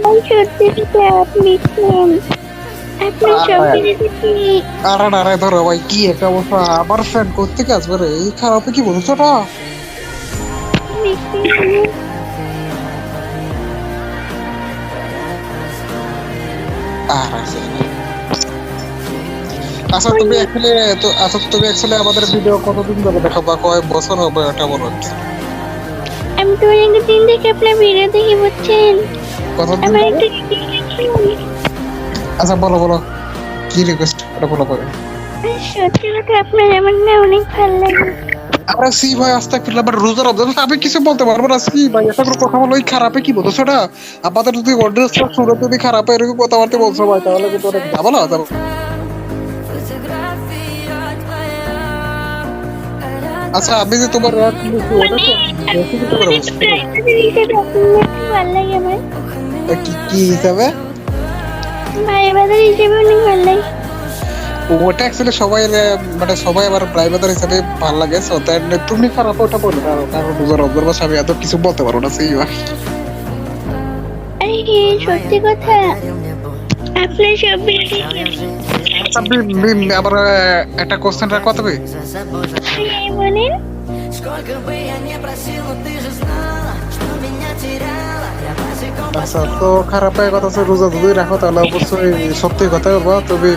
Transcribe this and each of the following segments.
ভাই সত্যি কথা আপনি কোন আপনার সব আরে দেখেছি। আরে আরে ধরো ভাই, কি একটা অবস্থা! আমার ফ্রেন্ড কোত্থেকে আসবে রে? এই খারাপে কি বলছো না? আরে আচ্ছা তুমি অ্যাকচুয়ালি তুমি অ্যাকচুয়ালি আমাদের ভিডিও কতদিন ধরে দেখো বা কয়েক বছর হবে এটা বলো actually। আমি তো অনেকদিন থেকে আপনার ভিডিও দেখি বুঝছেন। কতদিন আমার ধরে? একটা রিকোয়েস্ট। আচ্ছা বলো বলো, কি রিকোয়েস্ট এটা বলো পরে। সত্যি কথা আপনার আমার না অনেক ভালো লাগে। আরে সি ভাই আস্তাগফিরুল্লাহ, বাট রোজা রমজান তো আমি কিছু বলতে পারবো না। সি ভাই এটা কোনো কথা বলো? ওই খারাপে কি বলছো না? আমাদের যদি অডিয়েন্সটা শুনে যদি খারাপে এরকম কথাবার্তা বলছো ভাই, তাহলে কিন্তু অনেক ঝামেলা হয়ে যাবে। আচ্ছা আমি যে তোমার র্যাপ লিখি ওটা মানে তো বেশি কিছু করে মানে বলছো, ঠিক আছে? প্রাইভেসি হিসেবে আপনার ভালো লাগে আমার। কি কি হিসাবে? ভাই বাজার হিসেবে অনেক ভালো লাগে। ওটা অ্যাকচুয়ালি সবাই মানে সবাই আবার প্রাইভেট হিসাবে ভালো লাগে। সো দ্যাট তুমি খারাপ ওটা বলো না, কারণ রোজা রমজান মাসে আমি এত কিছু বলতে পারবো না। সি ভাই আরে সত্যি কথা আপনার সব ভিডিও দেখি। আচ্ছা আবার একটা কোশ্চেন রাখো তবে। বলেন। আচ্ছা তো খারাপের কথা হচ্ছে, রোজা যদি রাখো তাহলে অবশ্যই সত্যি কথা বলবো। তুমি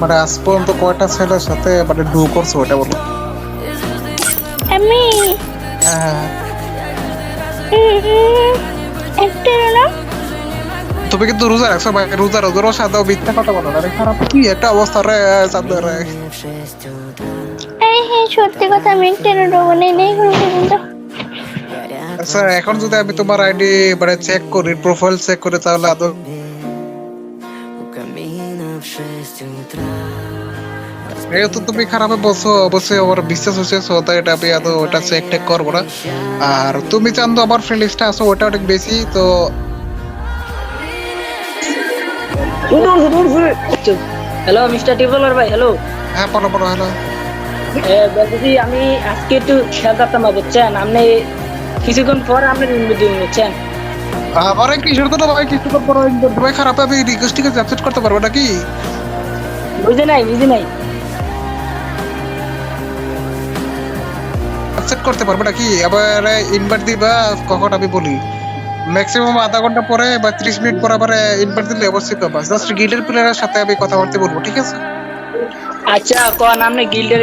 মানে আজ পর্যন্ত কয়টা ছেলের সাথে মানে ডু করছো ওটা বলো। আমি হ্যাঁ, একটা না। তুমি কিন্তু রোজা রাখছো ভাই, রোজা রোজারও সাথে মিথ্যা কথা বলো না রে। খারাপ কি একটা অবস্থা রে চাঁদের রে। এই হ্যাঁ সত্যি কথা আমি একটা বলে নেই কোনো পর্যন্ত। আচ্ছা এখন যদি আমি তোমার আইডি মানে চেক করি, প্রোফাইল চেক করি, তাহলে আদৌ যেহেতু তুমি খারাপে বলছো অবশ্যই আমার বিশ্বাস হচ্ছে। সো তাই এটা আমি আদৌ ওটা চেক টেক করবো না। আর তুমি জানো আমার ফ্রেন্ড লিস্টে আছো ওটা অনেক বেশি তো। হ্যালো মিস্টার টিপলার ভাই, হ্যালো। হ্যাঁ বলো বলো, হ্যালো। বলতেছি আমি আজকে একটু খেয়াল রাখতাম না, বুঝছেন? আপনি কিছুক্ষণ পর আপনি দিন বুঝছেন। আরে কিশোর তো না ভাই, কিছুক্ষণ পরে ভাই খারাপে আমি রিকোয়েস্ট টিকে অ্যাকসেপ্ট করতে পারবো নাকি? বুঝে নাই বুঝে নাই। অ্যাকসেপ্ট করতে পারবো নাকি? আবার ইনভাইট দিবা কখন আমি বলি? ম্যাক্সিমাম আধা ঘন্টা পরে বা 30 মিনিট পরে আবার ইনভাইট দিলে অবশ্যই পাবা। জাস্ট গিল্ডের প্লেয়ারের সাথে আমি কথাবার্তা বলবো, ঠিক আছে? আচ্ছা কোন আপনি গিল্ডের